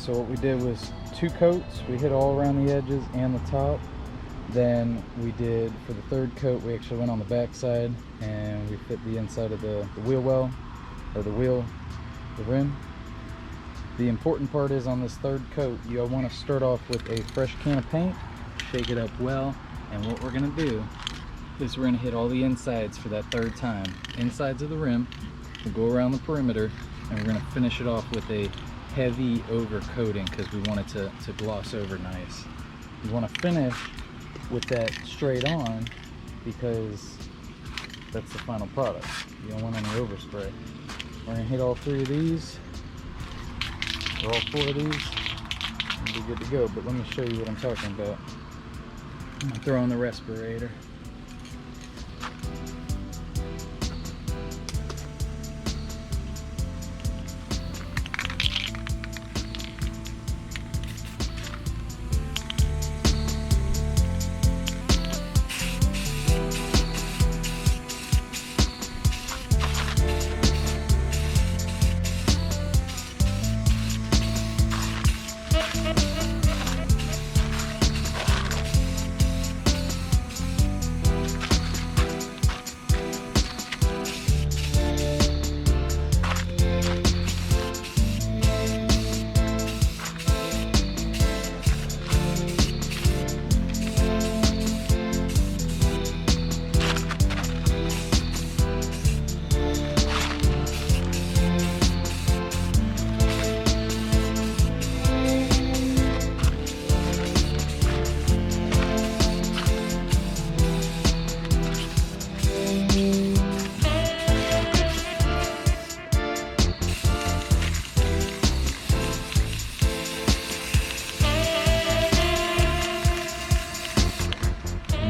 so what we did was 2 coats. We hit all around the edges and the top. Then we did, for the 3rd coat, we actually went on the back side and we fit the inside of the wheel well, or the rim. The important part is on this 3rd coat, you'll want to start off with a fresh can of paint, shake it up well, and what we're going to do is we're going to hit all the insides for that 3rd time. Insides of the rim, we'll go around the perimeter, and we're going to finish it off with a heavy overcoating because we want it to gloss over nice. You want to finish with that straight on because that's the final product. You don't want any overspray. We're going to hit all 3 of these, or all 4 of these, and be good to go. But let me show you what I'm talking about. I'm going to throw on the respirator.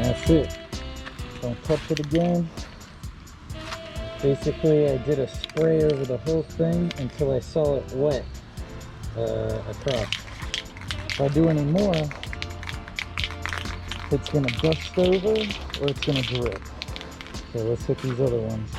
That's it. Don't touch it again. Basically, I did a spray over the whole thing until I saw it wet across. If I do any more, it's going to dust over or it's going to drip. So let's hit these other ones.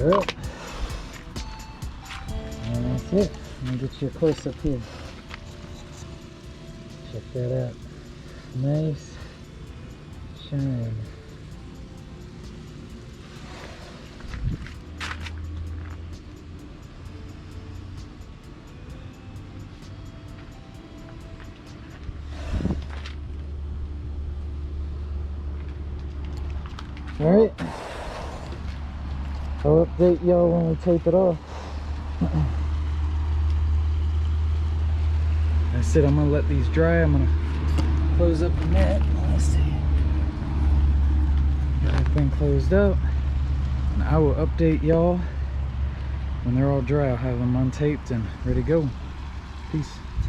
Alright, and that's it. Let me get you a close up here. Check that out. Nice shine. Alright. I'll update y'all when we tape it off. I said I'm gonna let these dry. I'm gonna close up the net. Let's see. Got everything closed up. And I will update y'all when they're all dry. I'll have them untaped and ready to go. Peace.